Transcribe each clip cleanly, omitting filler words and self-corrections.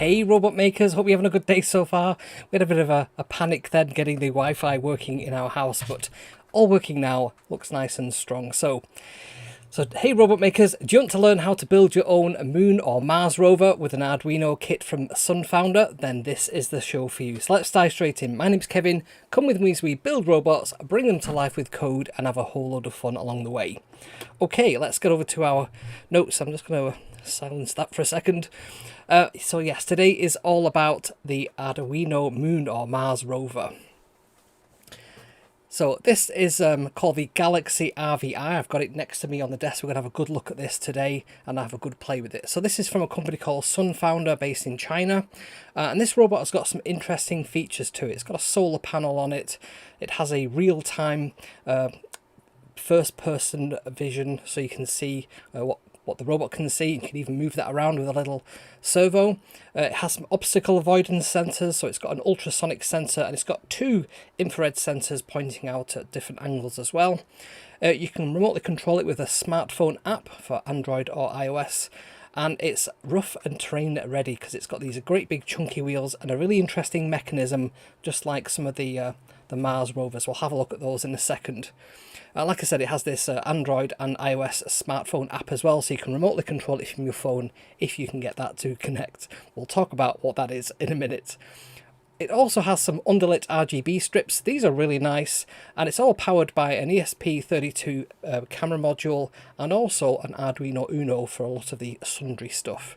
Hey robot makers, hope you're having a good day so far. We had a bit of a panic then getting the Wi-Fi working in our house, but all working now, looks nice and strong. So hey robot makers, do you want to learn how to build your own Moon or Mars rover with an Arduino kit from SunFounder? Then this is the show for you. So let's dive straight in. My name's Kevin. Come with me as we build robots, bring them to life with code, and have a whole load of fun along the way. Okay, let's get over to our notes. I'm just going to silence that for a second. So yes, today is all about the Arduino Moon or Mars rover. So this is called the Galaxy RVI. I've got it next to me on the desk. We're going to have a good look at this today and have a good play with it. So this is from a company called SunFounder based in China. And this robot has got some interesting features to it. It's got a solar panel on it. It has a real-time first-person vision, so you can see what the robot can see. You can even move that around with a little servo. It has some obstacle avoidance sensors, so it's got an ultrasonic sensor, and it's got two infrared sensors pointing out at different angles as well. You can remotely control it with a smartphone app for Android or iOS, and it's rough and terrain ready because it's got these great big chunky wheels and a really interesting mechanism, just like some of the Mars rovers. We'll have a look at those in a second. Like I said, it has this Android and iOS smartphone app as well, so you can remotely control it from your phone if you can get that to connect. We'll talk about what that is in a minute. It also has some underlit RGB strips. These are really nice, and it's all powered by an ESP32 camera module and also an Arduino Uno for a lot of the sundry stuff.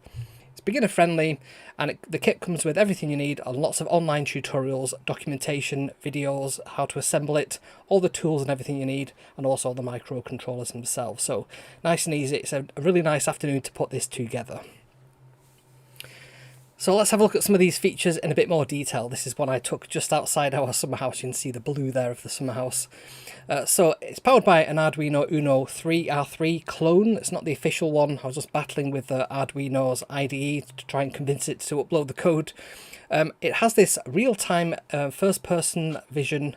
It's beginner friendly, and the kit comes with everything you need and lots of online tutorials, documentation, videos, how to assemble it, all the tools and everything you need, and also the microcontrollers themselves. So nice and easy. It's a really nice afternoon to put this together. So let's have a look at some of these features in a bit more detail. This is one I took just outside our summer house. You can see the blue there of the summer house. So it's powered by an Arduino Uno 3R3 clone. It's not the official one. I was just battling with Arduino's IDE to try and convince it to upload the code. It has this real-time first-person view,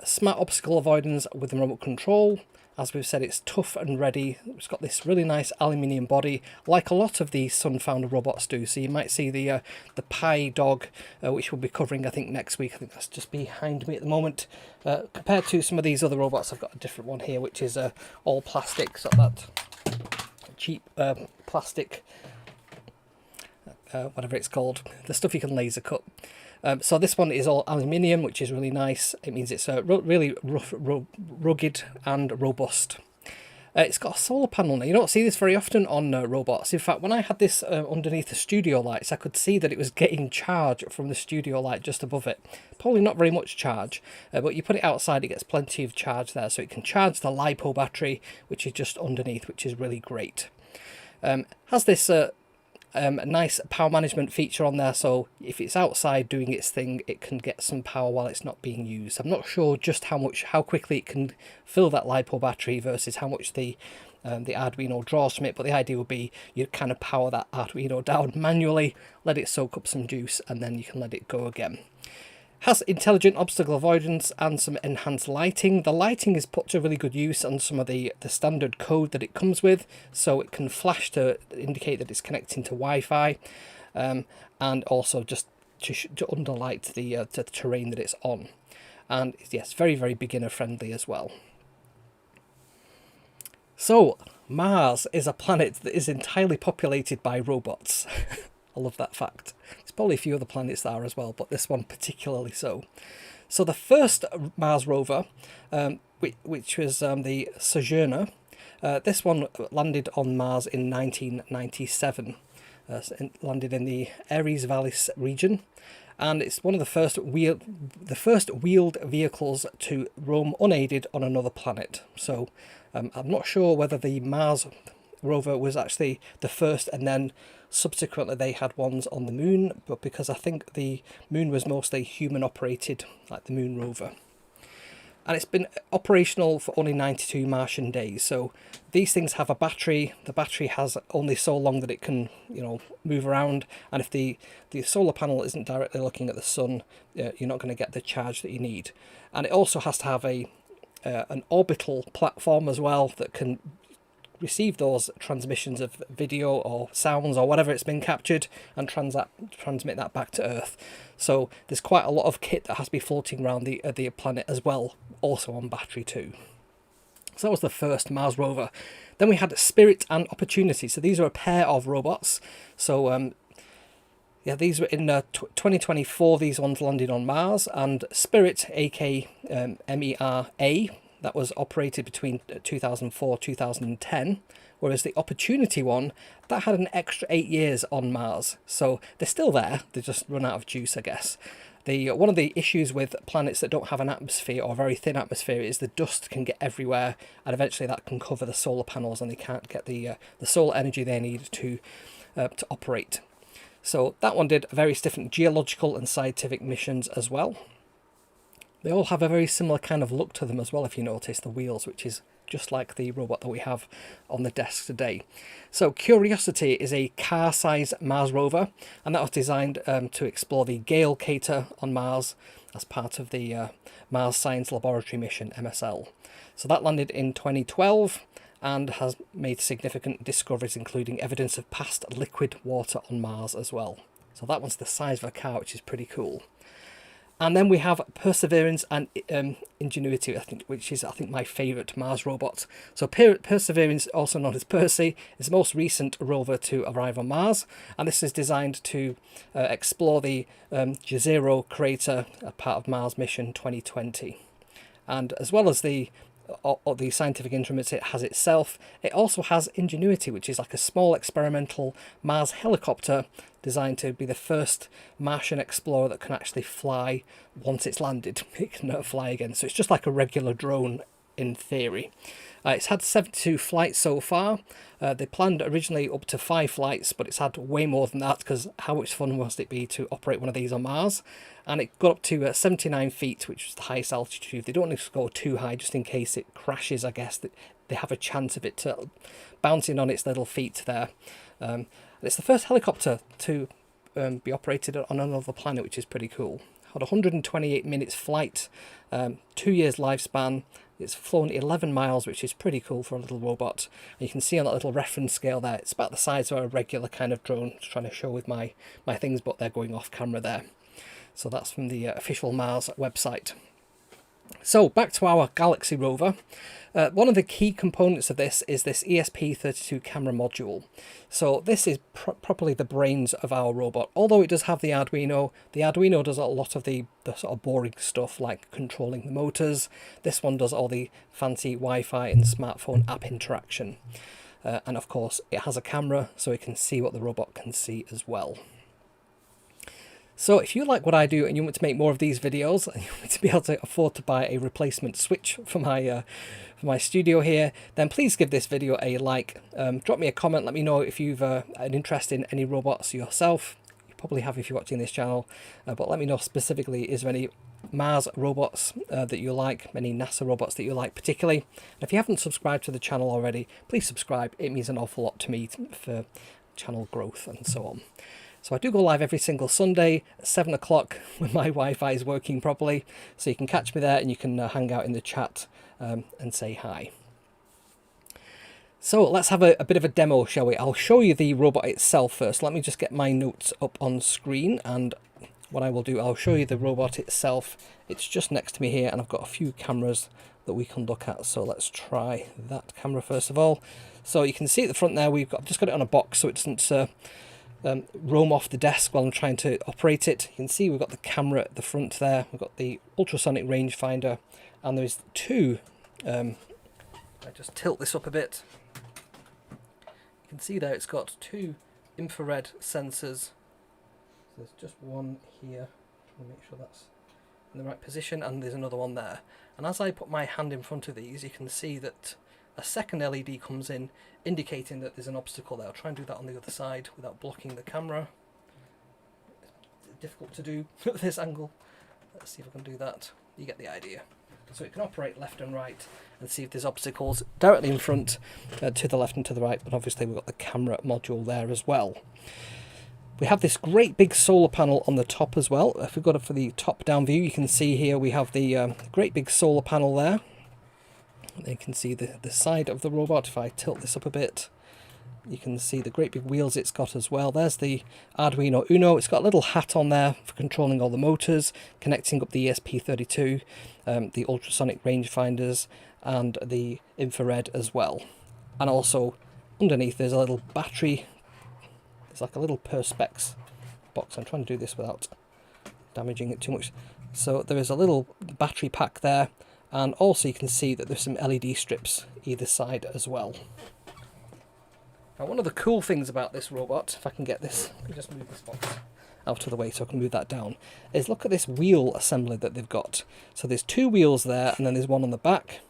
smart obstacle avoidance with a remote control. As we've said, it's tough and ready. It's got this really nice aluminium body, like a lot of these SunFounder robots do. So you might see the Pi dog, which we'll be covering, I think, next week. I think that's just behind me at the moment. Compared to some of these other robots, I've got a different one here, which is all plastic. So that cheap plastic, whatever it's called, the stuff you can laser cut. So this one is all aluminium, which is really nice. It means it's really rough, rugged and robust. It's got a solar panel. Now, you don't see this very often on robots. In fact, when I had this underneath the studio lights, I could see that it was getting charge from the studio light just above it. Probably not very much charge, but you put it outside, it gets plenty of charge there. So it can charge the LiPo battery, which is just underneath, which is really great. Has this a nice power management feature on there, so if it's outside doing its thing, it can get some power while it's not being used. I'm not sure just how quickly it can fill that LiPo battery versus how much the Arduino draws from it, but the idea would be you kind of power that Arduino down manually, let it soak up some juice, and then you can let it go again. Has intelligent obstacle avoidance and some enhanced lighting. The lighting is put to really good use on some of the standard code that it comes with, so it can flash to indicate that it's connecting to Wi-Fi, and also just to underlight the terrain that it's on. And yes, very, very beginner friendly as well. So Mars is a planet that is entirely populated by robots. I love that fact. There's probably a few other planets there as well, but this one particularly so. So the first Mars rover, which was the Sojourner, this one landed on Mars in 1997. It landed in the Ares Vallis region, and it's one of the first wheeled vehicles to roam unaided on another planet. So I'm not sure whether the Mars rover was actually the first and then subsequently they had ones on the moon, but because I think the moon was mostly human operated, like the moon rover. And it's been operational for only 92 Martian days. So these things have a battery. The battery has only so long that it can, move around. And if the solar panel isn't directly looking at the sun, you're not going to get the charge that you need. And it also has to have an orbital platform as well that can receive those transmissions of video or sounds or whatever it's been captured and transmit that back to Earth. So there's quite a lot of kit that has to be floating around the planet as well, also on battery too. So that was the first Mars rover. Then we had Spirit and Opportunity. So these are a pair of robots. So yeah, these were in 2024. These ones landed on Mars, and Spirit, aka MERA, that was operated between 2004 2010. Whereas the Opportunity one, that had an extra 8 years on Mars. So they're still there. They just run out of juice, I guess. One of the issues with planets that don't have an atmosphere or a very thin atmosphere is the dust can get everywhere, and eventually that can cover the solar panels, and they can't get the solar energy they need to operate. So that one did various different geological and scientific missions as well. They all have a very similar kind of look to them as well, if you notice, the wheels, which is just like the robot that we have on the desk today. So Curiosity is a car-sized Mars rover, and that was designed to explore the Gale crater on Mars as part of the Mars Science Laboratory mission, MSL. So that landed in 2012 and has made significant discoveries, including evidence of past liquid water on Mars as well. So that one's the size of a car, which is pretty cool. And then we have Perseverance and Ingenuity, which is, I think, my favourite Mars robot. So Perseverance, also known as Percy, is the most recent rover to arrive on Mars. And this is designed to explore the Jezero crater, a part of Mars Mission 2020. And as well as the scientific instruments it has itself, it also has Ingenuity, which is like a small experimental Mars helicopter designed to be the first Martian explorer that can actually fly once it's landed. It can never fly again, so it's just like a regular drone in theory. It's had 72 flights so far. They planned originally up to 5 flights, but it's had way more than that, because how much fun must it be to operate one of these on Mars? And it got up to 79 feet, which is the highest altitude. They don't need to go too high, just in case it crashes, I guess. That they have a chance of it bouncing on its little feet there. And it's the first helicopter to be operated on another planet, which is pretty cool. Had 128 minutes flight, 2 years lifespan. It's flown 11 miles, which is pretty cool for a little robot. And you can see on that little reference scale there, it's about the size of a regular kind of drone. Just trying to show with my things, but they're going off camera there. So that's from the official Mars website. So back to our Galaxy rover. One of the key components of this is this ESP32 camera module. So this is properly the brains of our robot. Although it does have the Arduino does a lot of the sort of boring stuff like controlling the motors. This one does all the fancy Wi-Fi and smartphone app interaction. And of course it has a camera, so it can see what the robot can see as well. So if you like what I do and you want to make more of these videos, and you want to be able to afford to buy a replacement switch for my studio here, then please give this video a like. Drop me a comment, let me know if you've an interest in any robots yourself. You probably have if you're watching this channel, but let me know specifically, is there any Mars robots that you like, any NASA robots that you like particularly. And if you haven't subscribed to the channel already, please subscribe. It means an awful lot to me for channel growth and so on. So I do go live every single Sunday at 7 o'clock when my Wi-Fi is working properly. So you can catch me there and you can hang out in the chat and say hi. So let's have a bit of a demo, shall we? I'll show you the robot itself first. Let me just get my notes up on screen, and what I will do, I'll show you the robot itself. It's just next to me here, and I've got a few cameras that we can look at. So let's try that camera first of all. So you can see at the front there, I've just got it on a box so it doesn't roam off the desk while I'm trying to operate it. You can see we've got the camera at the front there. We've got the ultrasonic rangefinder, and there's two. I just tilt this up a bit. You can see there it's got 2 infrared sensors. So there's just one here. Trying to make sure that's in the right position, and there's another one there. And as I put my hand in front of these, you can see that a second LED comes in, indicating that there's an obstacle there. I'll try and do that on the other side without blocking the camera. It's difficult to do at this angle. Let's see if I can do that. You get the idea. So it can operate left and right and see if there's obstacles directly in front, to the left and to the right, but obviously we've got the camera module there as well. We have this great big solar panel on the top as well. If we go for the top down view, you can see here we have the great big solar panel there. And you can see the side of the robot. If I tilt this up a bit, you can see the great big wheels it's got as well. There's the Arduino Uno. It's got a little hat on there for controlling all the motors, connecting up the ESP32, the ultrasonic rangefinders, and the infrared as well. And also underneath there's a little battery. It's like a little perspex box. I'm trying to do this without damaging it too much. So there is a little battery pack there, and also you can see that there's some LED strips either side as well. Now, one of the cool things about this robot, if I can get this, let me just move this box out of the way so I can move that down, is look at this wheel assembly that they've got. So there's 2 wheels there, and then there's one on the back,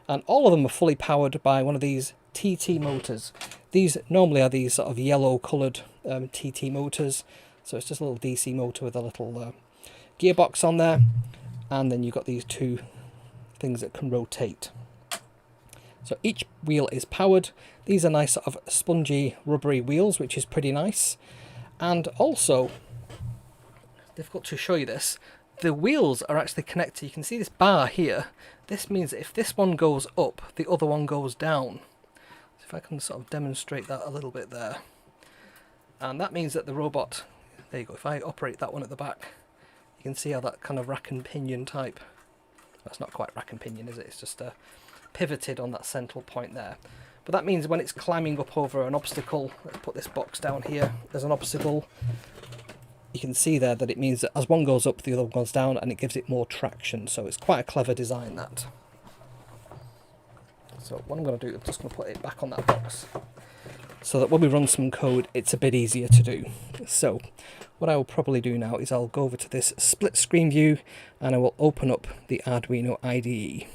and all of them are fully powered by one of these TT motors. These normally are these sort of yellow coloured TT motors, so it's just a little DC motor with a little gearbox on there, and then you've got these 2 things that can rotate. So each wheel is powered. These are nice sort of spongy rubbery wheels, which is pretty nice. And also, it's difficult to show you this, the wheels are actually connected. You can see this bar here. This means that if this one goes up, the other one goes down. So if I can sort of demonstrate that a little bit there. And that means that the robot, there you go, if I operate that one at the back, you can see how that kind of rack and pinion type, that's not quite rack and pinion, is it? It's just pivoted on that central point there. But that means when it's climbing up over an obstacle, let's put this box down here, there's an obstacle, you can see there that it means that as one goes up, the other one goes down, and it gives it more traction. So it's quite a clever design, that. So what I'm going to do, I'm just going to put it back on that box, so that when we run some code, it's a bit easier to do. So what I will probably do now is I'll go over to this split screen view, and I will open up the Arduino IDE.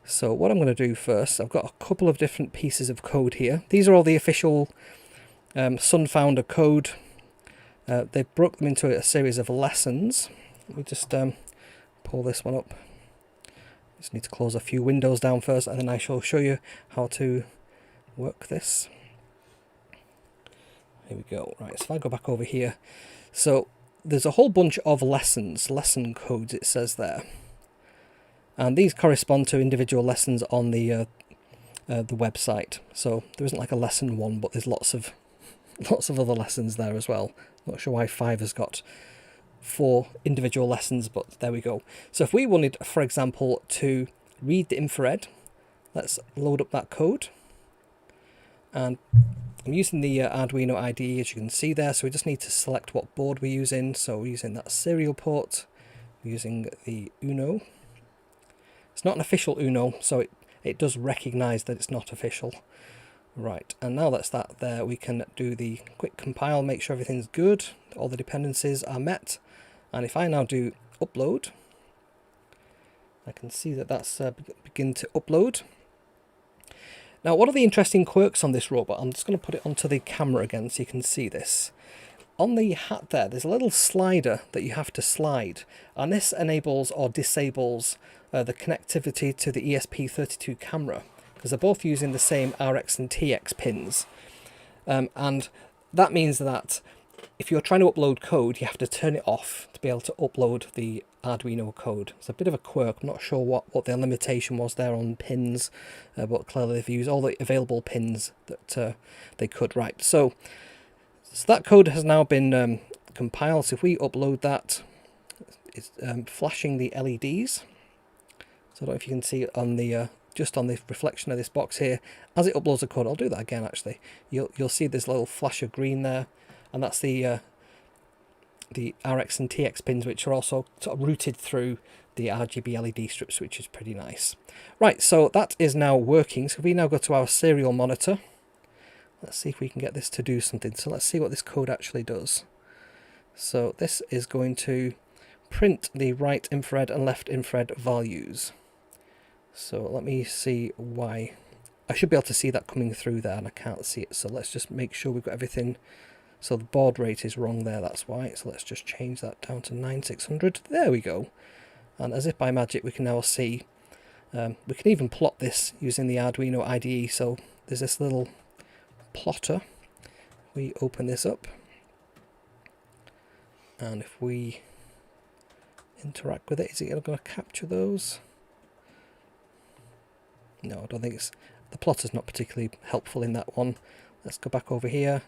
So what I'm going to do first, I've got a couple of different pieces of code here. These are all the official SunFounder code. They've broke them into a series of lessons. Let me just pull this one up. Just need to close a few windows down first, and then I shall show you how to work this. Here we go. Right, so if I go back over here, so there's a whole bunch of lessons, lesson codes it says there. And these correspond to individual lessons on the website. So there isn't like a lesson 1, but there's lots of other lessons there as well. Not sure why 5 has got 4 individual lessons, but there we go. So if we wanted, for example, to read the infrared, let's load up that code. And I'm using the Arduino IDE, as you can see there. So we just need to select what board we're using. So we're using that serial port. We're using the Uno. It's not an official Uno, so it does recognise that it's not official. Right, and now that's that there, we can do the quick compile, make sure everything's good, all the dependencies are met. And if I now do upload, I can see that that's begin to upload. Now, one of the interesting quirks on this robot, I'm just going to put it onto the camera again so you can see this. On the hat there's a little slider that you have to slide, and this enables or disables the connectivity to the ESP32 camera, because they're both using the same RX and TX pins. And that means that if you're trying to upload code, you have to turn it off to be able to upload the Arduino code. It's a bit of a quirk. I'm not sure what their limitation was there on pins, but clearly they've used all the available pins that they could. Right, so that code has now been compiled. So if we upload that, it's flashing the LEDs. So I don't know if you can see it on the just on the reflection of this box here. As it uploads the code, I'll do that again actually. You'll see this little flash of green there, and that's the RX and TX pins, which are also sort of routed through the RGB LED strips, which is pretty nice. Right, so that is now working. So if we now go to our serial monitor, let's see if we can get this to do something. So let's see what this code actually does. So this is going to print the right infrared and left infrared values. So let me see why. I should be able to see that coming through there, and I can't see it. So let's just make sure we've got everything. So the baud rate is wrong there, that's why. So let's just change that down to 9600. There we go. And as if by magic, we can now see. We can even plot this using the Arduino IDE. So there's this little plotter. We open this up, and if we interact with it, is it going to capture those? No, I don't think it's... The plotter's not particularly helpful in that one. Let's go back over here.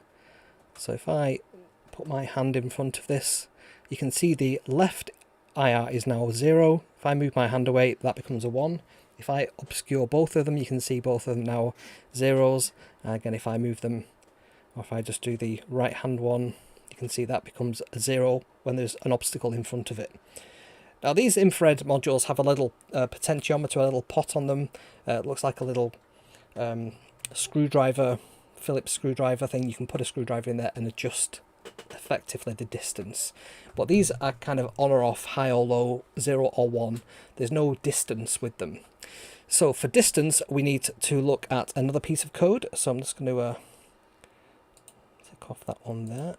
So if I put my hand in front of this, you can see the left IR is now 0. If I move my hand away, that becomes a 1. If I obscure both of them, you can see both of them now zeros. Again, if I move them, or if I just do the right hand one, you can see that becomes a 0 when there's an obstacle in front of it. Now these infrared modules have a little potentiometer, a little pot on them. It looks like a little screwdriver, Phillips screwdriver thing. You can put a screwdriver in there and adjust effectively the distance. But these are kind of on or off, high or low, 0 or 1. There's no distance with them. So for distance, we need to look at another piece of code. So I'm just going to take off that one there.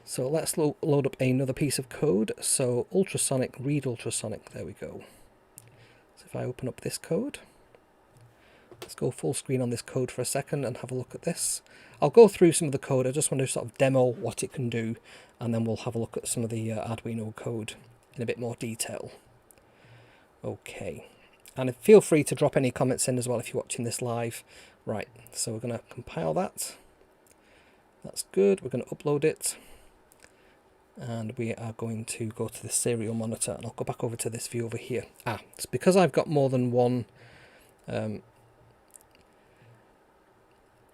So let's load up another piece of code. So ultrasonic, read ultrasonic, there we go. So if I open up this code, let's go full screen on this code for a second and have a look at this. I'll go through some of the code. I just want to sort of demo what it can do, and then we'll have a look at some of the Arduino code in a bit more detail. Okay, and feel free to drop any comments in as well if you're watching this live. Right, so we're going to compile that. That's good. We're going to upload it. And we are going to go to the serial monitor, and I'll go back over to this view over here. It's because I've got more than one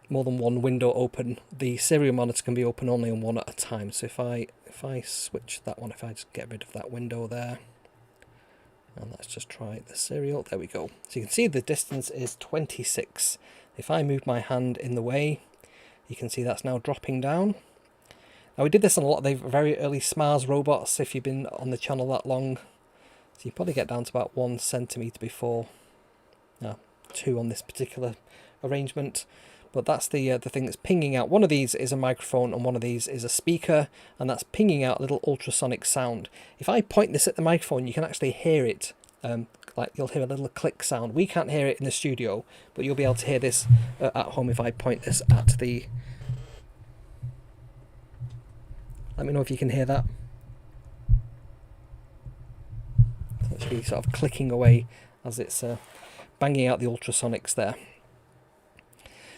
window open. The serial monitor can be open only on one at a time. So if I switch that one, if I just get rid of that window there, and let's just try the serial. There we go. So you can see the distance is 26. If I move my hand in the way, you can see that's now dropping down. Now we did this on a lot of the very early SMARS robots, if you've been on the channel that long. So you probably get down to about 1 centimetre before, 2 on this particular arrangement. But that's the thing that's pinging out. One of these is a microphone and one of these is a speaker, and that's pinging out a little ultrasonic sound. If I point this at the microphone, you can actually hear it. Like you'll hear a little click sound. We can't hear it in the studio, but you'll be able to hear this at home if I point this at the... Let me know if you can hear that. So it's really sort of clicking away as it's banging out the ultrasonics there.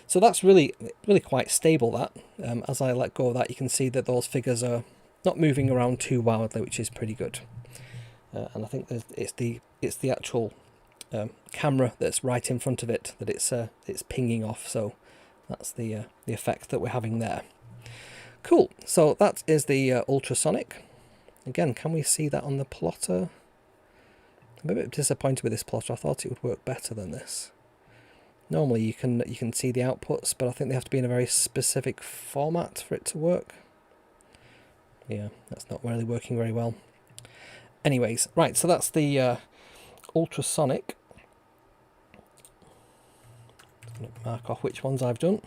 So that's really quite stable, that. As I let go of that, you can see that those figures are not moving around too wildly, which is pretty good. And I think it's the actual camera that's right in front of it that it's pinging off. So that's the effect that we're having there. Cool. So that is the ultrasonic. Again, can we see that on the plotter? I'm a bit disappointed with this plotter. I thought it would work better than this. Normally you can see the outputs, but I think they have to be in a very specific format for it to work. Yeah, that's not really working very well. Anyways, right, so that's the ultrasonic. I'm going to mark off which ones I've done.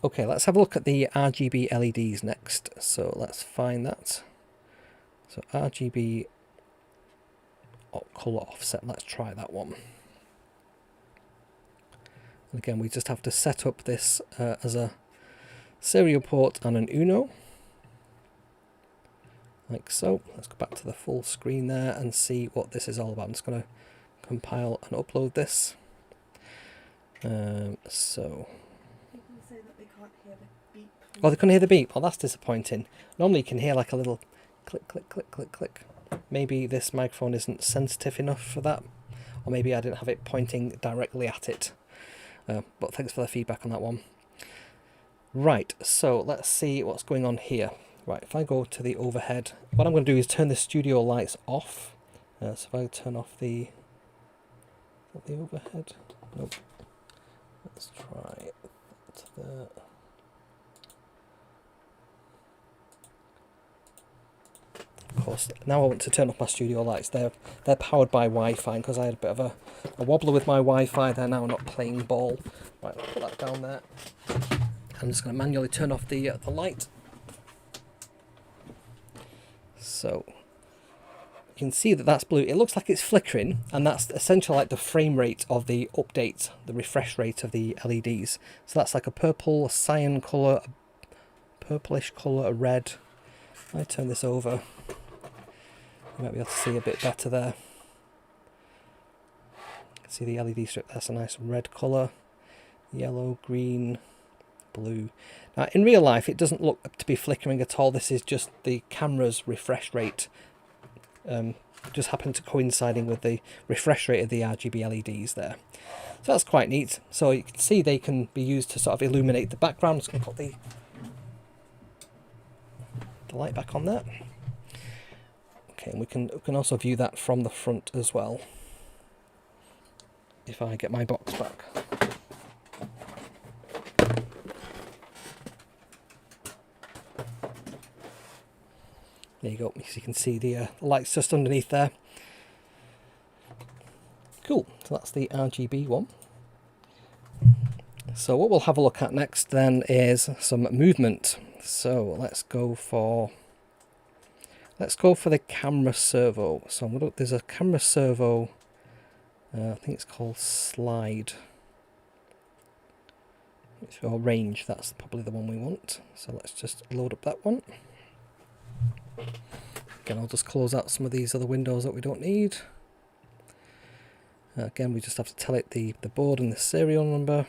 Okay, let's have a look at the RGB LEDs next. So let's find that. So RGB color offset, let's try that one. And again, we just have to set up this as a serial port and an Uno. Like so. Let's go back to the full screen there and see what this is all about. I'm just going to compile and upload this. So... Oh, they couldn't hear the beep. Oh, that's disappointing. Normally you can hear like a little click, click, click, click, click. Maybe this microphone isn't sensitive enough for that. Or maybe I didn't have it pointing directly at it. But thanks for the feedback on that one. Right, so let's see what's going on here. Right, if I go to the overhead, what I'm going to do is turn the studio lights off. So if I turn off the overhead. Nope. Let's try that there. Of course, now I want to turn off my studio lights. They're powered by Wi-Fi, because I had a bit of a wobbler with my Wi-Fi. They're now not playing ball. Right, I'll put that down there. I'm just going to manually turn off the light. So you can see that that's blue. It looks like it's flickering, and that's essentially like the frame rate of the update, the refresh rate of the LEDs. So that's like a purple, a cyan colour, a purplish colour, a red. If I turn this over, you might be able to see a bit better there. See the LED strip, that's a nice red colour. Yellow, green, blue. Now in real life it doesn't look to be flickering at all. This is just the camera's refresh rate. Just happened to coinciding with the refresh rate of the RGB LEDs there. So that's quite neat. So you can see they can be used to sort of illuminate the background. I'm just going to put the light back on there. Okay, and we can also view that from the front as well. If I get my box back. There you go, so you can see the lights just underneath there. Cool, so that's the RGB one. So what we'll have a look at next then is some movement. So let's go for the camera servo. So there's a camera servo, I think it's called slide. Or range, that's probably the one we want. So let's just load up that one. Again, I'll just close out some of these other windows that we don't need. Again, we just have to tell it the board and the serial number,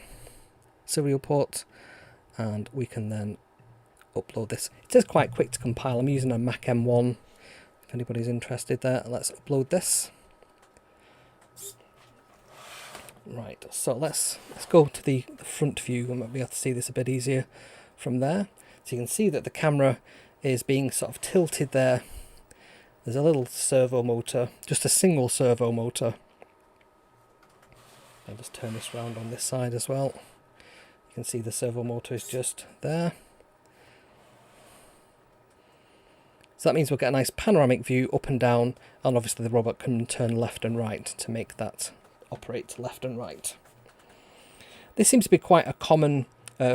serial port, and we can then upload this. It is quite quick to compile. I'm using a Mac M1 if anybody's interested there. Let's upload this. Right, so let's go to the front view. We might be able to see this a bit easier from there. So you can see that the camera is being sort of tilted there. There's a little servo motor, just a single servo motor. I'll just turn this round on this side as well. You can see the servo motor is just there. So that means we'll get a nice panoramic view up and down, and obviously the robot can turn left and right to make that operate left and right. This seems to be quite a common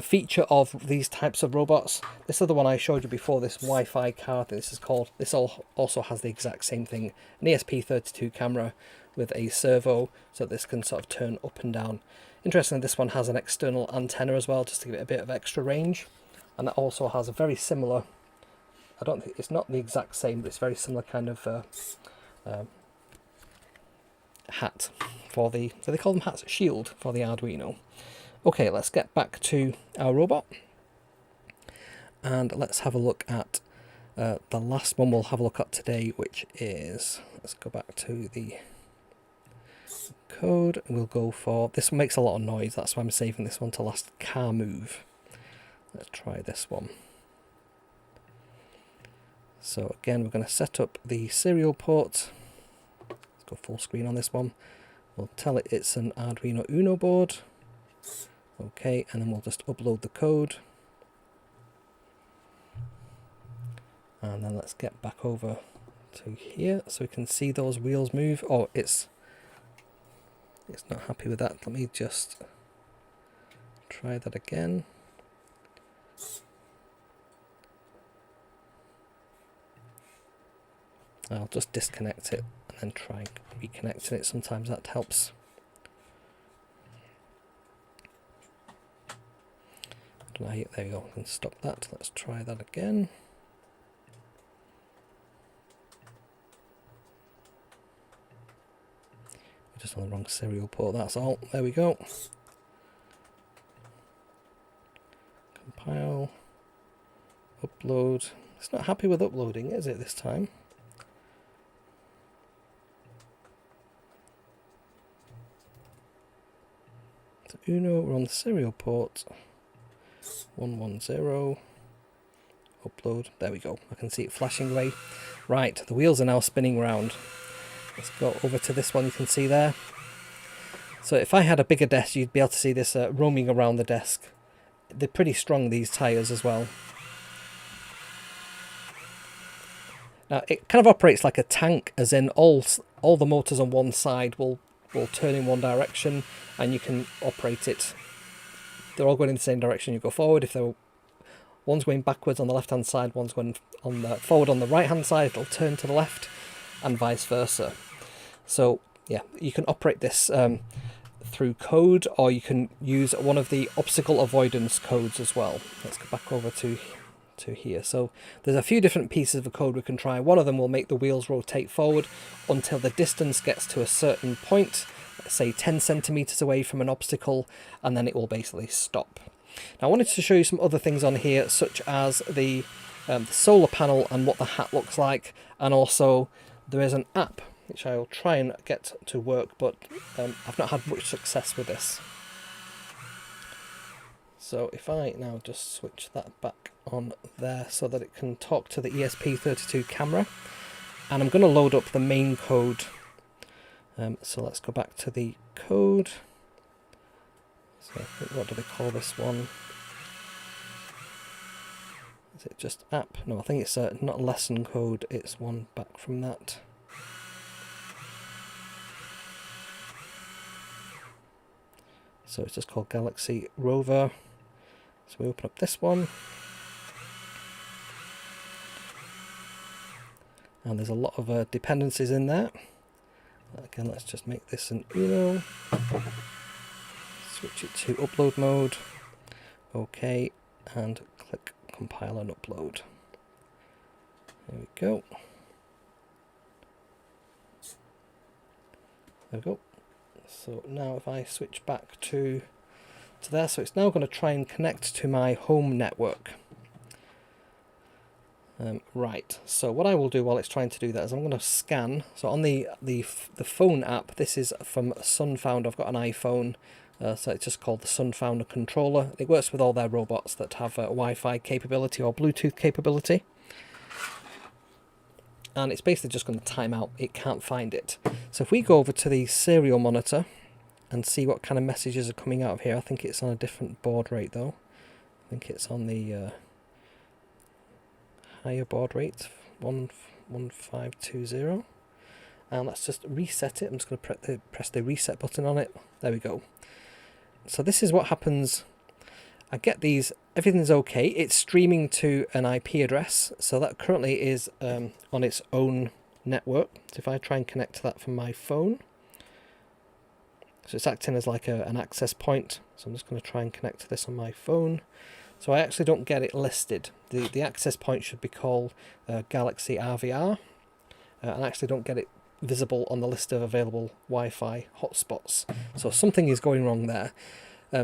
feature of these types of robots. This other one I showed you before, this Wi-Fi car, this is called, this also has the exact same thing, an ESP32 camera with a servo, so this can sort of turn up and down. Interestingly, this one has an external antenna as well, just to give it a bit of extra range, and it also has a very similar, I don't think it's not the exact same, but it's very similar kind of hat for the, so they call them hats, shield for the Arduino. Okay, let's get back to our robot and let's have a look at the last one we'll have a look at today, which is, let's go back to the code, and we'll go for, this one makes a lot of noise, that's why I'm saving this one to last, car move. Let's try this one. So again, we're going to set up the serial port. Let's go full screen on this one. We'll tell it it's an Arduino Uno board. Okay, and then we'll just upload the code. And then let's get back over to here so we can see those wheels move. Oh, it's not happy with that. Let me just try that again. I'll just disconnect it and then try reconnecting it. Sometimes that helps. There we go, I can stop that. Let's try that again. We're just on the wrong serial port, that's all. There we go. Compile. Upload. It's not happy with uploading, is it, this time? So Uno, we're on the serial port. 110, upload, there we go, I can see it flashing away. Right, the wheels are now spinning around. Let's go over to this one, you can see there. So if I had a bigger desk, you'd be able to see this roaming around the desk. They're pretty strong, these tyres as well. Now it kind of operates like a tank, as in all the motors on one side will turn in one direction, and you can operate it. They're all going in the same direction. You go forward. If one's going backwards on the left hand side, one's going forward on the right hand side, it'll turn to the left, and vice versa. So yeah, you can operate this through code, or you can use one of the obstacle avoidance codes as well. Let's go back over to here. So there's a few different pieces of code we can try. One of them will make the wheels rotate forward until the distance gets to a certain point. say 10 centimeters away from an obstacle, and then it will basically stop. Now I wanted to show you some other things on here, such as the solar panel and what the hat looks like, and also there is an app which I will try and get to work, but I've not had much success with this. So if I now just switch that back on there so that it can talk to the ESP32 camera, and I'm going to load up the main code. So let's go back to the code. So what do they call this one? Is it just app? No, I think it's not lesson code, it's one back from that. So it's just called Galaxy Rover. So we open up this one. And there's a lot of dependencies in there. Again, let's just make this an Uno. Switch it to upload mode. OK, and click compile and upload. There we go. There we go. So now if I switch back to there, so it's now going to try and connect to my home network. Right, so what I will do while it's trying to do that is I'm going to scan. So on the phone app, this is from SunFounder. I've got an iPhone, so it's just called the SunFounder controller. It works with all their robots that have Wi-Fi capability or Bluetooth capability. And it's basically just going to time out. It can't find it. So if we go over to the serial monitor and see what kind of messages are coming out of here, I think it's on a different baud rate though. I think it's on the higher baud rate, 11520. And let's just reset it. I'm just going to press the reset button on it. There we go. So this is what happens. I get these, everything's okay. It's streaming to an IP address, so that currently is on its own network. So if I try and connect to that from my phone, so it's acting as like an access point. So I'm just going to try and connect to this on my phone. So I actually don't get it listed. The access point should be called Galaxy RVI, and I actually don't get it visible on the list of available Wi-Fi hotspots. So something is going wrong there.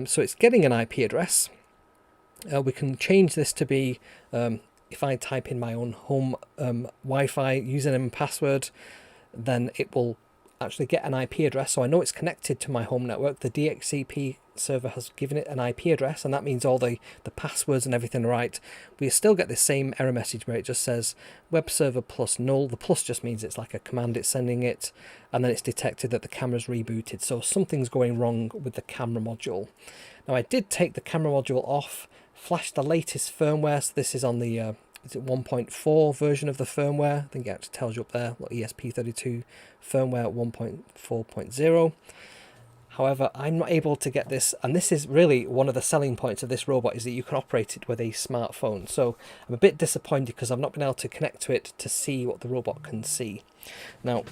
So it's getting an IP address. We can change this to be, if I type in my own home Wi-Fi username and password, then it will actually get an IP address. So I know it's connected to my home network. The DHCP server has given it an IP address, and that means all the passwords and everything are right. We still get the same error message where it just says web server plus null. The plus just means it's like a command it's sending it, and then it's detected that the camera's rebooted. So something's going wrong with the camera module. Now I did take the camera module off, flash the latest firmware. So this is on the is it 1.4 version of the firmware. I think it actually tells you up there, look, ESP32 firmware 1.4.0. However, I'm not able to get this, and this is really one of the selling points of this robot, is that you can operate it with a smartphone. So I'm a bit disappointed because I've not been able to connect to it to see what the robot can see. Now,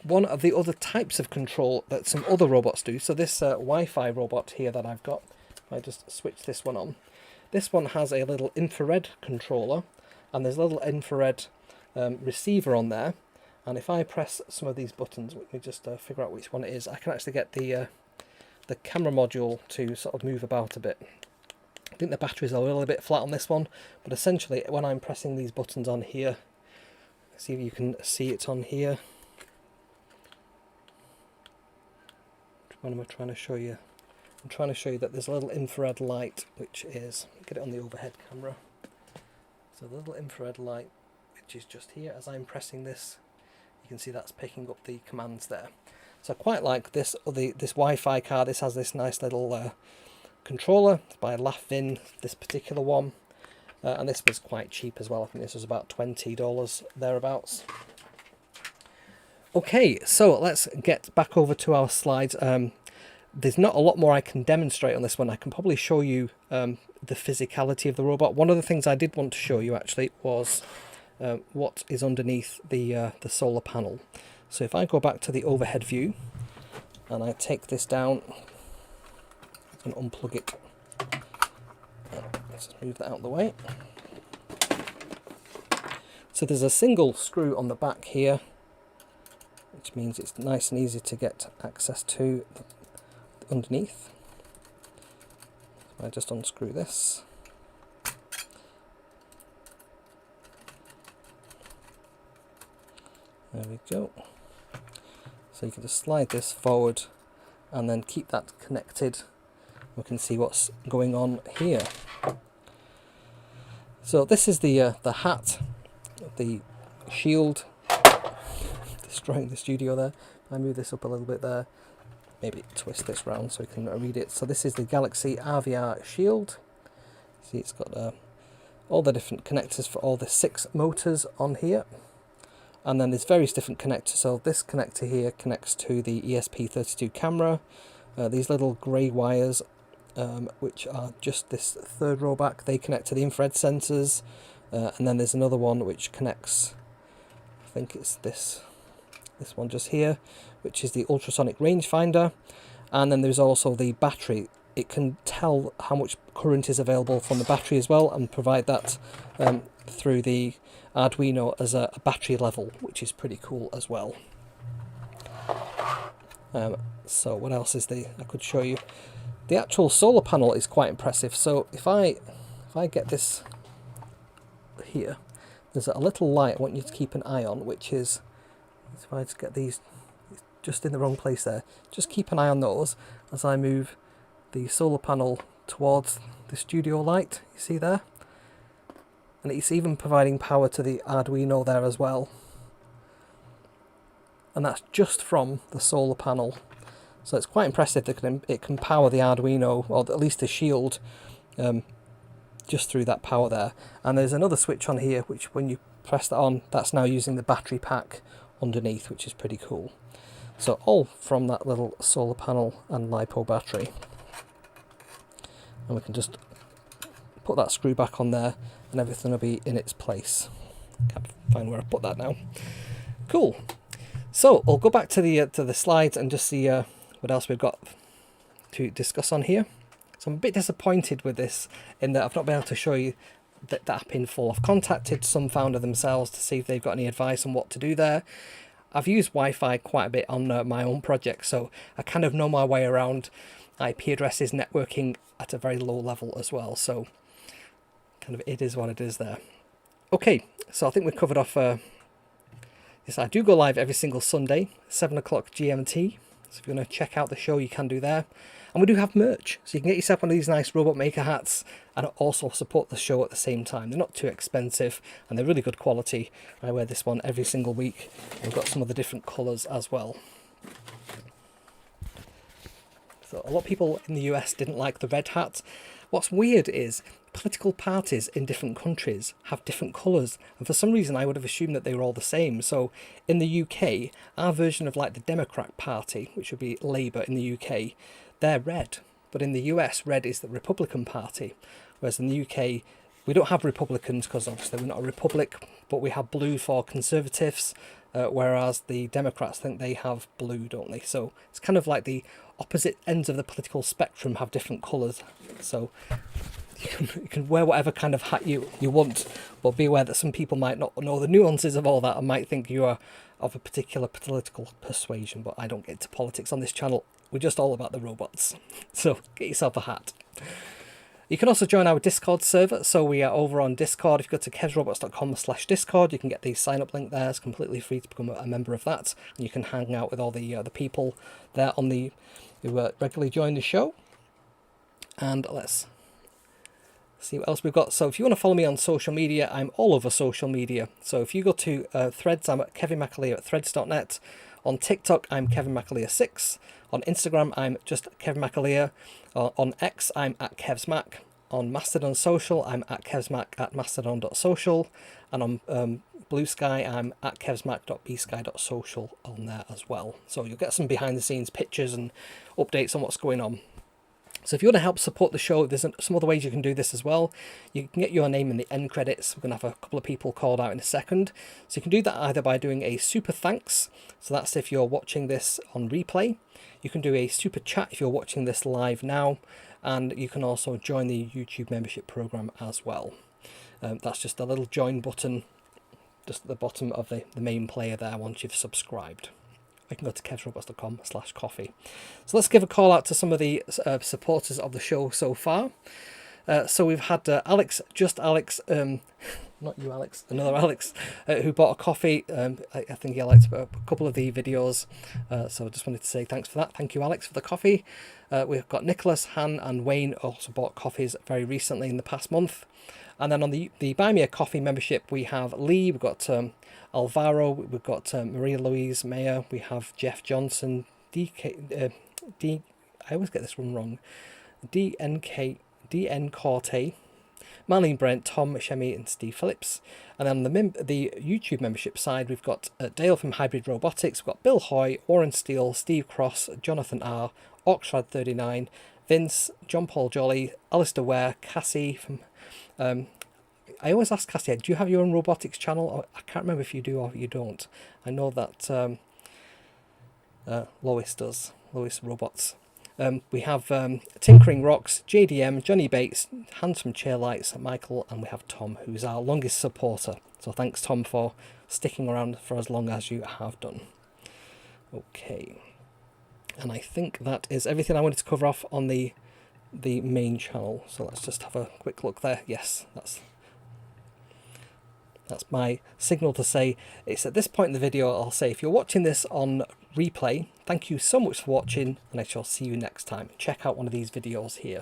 one of the other types of control that some other robots do, so this Wi-Fi robot here that I've got, if I just switch this one on, this one has a little infrared controller, and there's a little infrared receiver on there. And if I press some of these buttons, let me just figure out which one it is, I can actually get the camera module to sort of move about a bit. I think the batteries are a little bit flat on this one, but essentially when I'm pressing these buttons on here, see if you can see it on here. What am I trying to show you? I'm trying to show you that there's a little infrared light, which is, get it on the overhead camera. So the little infrared light, which is just here, as I'm pressing this, you can see that's picking up the commands there. So I quite like this Wi-Fi card. This has this nice little controller. It's by Laughvin, this particular one. And this was quite cheap as well. I think this was about $20 thereabouts. Okay, so let's get back over to our slides. There's not a lot more I can demonstrate on this one. I can probably show you the physicality of the robot. One of the things I did want to show you actually was what is underneath the solar panel. So if I go back to the overhead view and I take this down and unplug it, let's move that out of the way. So there's a single screw on the back here, which means it's nice and easy to get access to underneath. So I just unscrew this. There we go. So you can just slide this forward and then keep that connected. We can see what's going on here. So this is the hat, the shield. Destroying the studio there. I move this up a little bit there. Maybe twist this round so we can read it. So this is the Galaxy RVI shield. See, it's got all the different connectors for all the 6 motors on here. And then there's various different connectors. So this connector here connects to the ESP32 camera. These little grey wires, which are just this third row back, they connect to the infrared sensors. And then there's another one which connects, I think it's this one just here, which is the ultrasonic rangefinder. And then there's also the battery. It can tell how much current is available from the battery as well, and provide that through the Arduino as a battery level, which is pretty cool as well. So what else is I could show you? The actual solar panel is quite impressive. So if I get this here, there's a little light I want you to keep an eye on, which is, if I just get these just in the wrong place there, just keep an eye on those as I move the solar panel towards the studio light. You see there? And it's even providing power to the Arduino there as well. And that's just from the solar panel. So it's quite impressive that it can power the Arduino, or at least the shield, just through that power there. And there's another switch on here, which when you press that on, that's now using the battery pack underneath, which is pretty cool. So all from that little solar panel and LiPo battery. And we can just put that screw back on there, and everything will be in its place. Can't find where I put that now. Cool. So I'll go back to the slides and just see what else we've got to discuss on here. So I'm a bit disappointed with this in that I've not been able to show you the app in full. I've contacted SunFounder themselves to see if they've got any advice on what to do there. I've used Wi-Fi quite a bit on my own project, so I kind of know my way around IP addresses, networking at a very low level as well. So kind of it is what it is there. Okay, so I think we've covered off. Yes, I do go live every single Sunday, 7 o'clock GMT. So if you want to check out the show, you can do there. And we do have merch, so you can get yourself one of these nice Robot Maker hats and also support the show at the same time. They're not too expensive and they're really good quality. I wear this one every single week. We've got some of the different colours as well. So a lot of people in the US didn't like the red hat. What's weird is political parties in different countries have different colours, and for some reason I would have assumed that they were all the same. So in the UK, our version of like the Democrat Party, which would be Labour in the UK, they're red, but in the US red is the Republican Party, whereas in the UK we don't have Republicans because obviously we're not a republic, but we have blue for Conservatives, whereas the Democrats think they have blue, don't they? So it's kind of like the opposite ends of the political spectrum have different colours. So you can wear whatever kind of hat you want, but be aware that some people might not know the nuances of all that and might think you are of a particular political persuasion. But I don't get into politics on this channel. We're just all about the robots. So get yourself a hat. You can also join our Discord server. So we are over on Discord. If you go to kevsrobots.com/Discord, you can get the sign up link there. It's completely free to become a member of that. And you can hang out with all the people there on who regularly join the show. And let's see what else we've got. So if you want to follow me on social media, I'm all over social media. So if you go to Threads, I'm at Kevin McAleer at threads.net. On TikTok, I'm Kevin McAleer6. On Instagram, I'm just Kevin McAleer. On X, I'm at KevsMac. On Mastodon Social, I'm at KevsMac at mastodon.social. And on Blue Sky, I'm at kevsmac.bsky.social on there as well. So you'll get some behind the scenes pictures and updates on what's going on. So if you want to help support the show, there's some other ways you can do this as well. You can get your name in the end credits. We're going to have a couple of people called out in a second. So you can do that either by doing a super thanks. So that's if you're watching this on replay. You can do a super chat if you're watching this live now. And you can also join the YouTube membership program as well. That's just a little join button just at the bottom of the main player there once you've subscribed. you can go to kevsrobots.com/coffee. So let's give a call out to some of the supporters of the show so far. So we've had Alex, just Alex, not you Alex, another Alex, who bought a coffee. I think he liked a couple of the videos, so I just wanted to say thanks for that. Thank you, Alex, for the coffee. We've got Nicholas, Han and Wayne also bought coffees very recently in the past month. And then on the Buy Me a Coffee membership, we have Lee, we've got Alvaro, we've got Maria Louise Mayer, we have Jeff Johnson, I always get this one wrong, DN Corte, Marlene Brent, Tom Shemi and Steve Phillips. And then on the YouTube membership side, we've got Dale from Hybrid Robotics, we've got Bill Hoy, Warren Steele, Steve Cross, Jonathan R, Oxrad39, Vince, John Paul Jolly, Alistair Ware, Cassie from... I always ask Cassie, do you have your own robotics channel? I can't remember if you do or you don't. I know that Lois does, Lois Robots. We have Tinkering Rocks, JDM, Johnny Bates, Hans from Chairlights, Michael, and we have Tom, who's our longest supporter. So thanks, Tom, for sticking around for as long as you have done. Okay. And I think that is everything I wanted to cover off on the main channel. So let's just have a quick look there. Yes, that's my signal to say it's at this point in the video. I'll say if you're watching this on replay, thank you so much for watching, and I shall see you next time. Check out one of these videos here.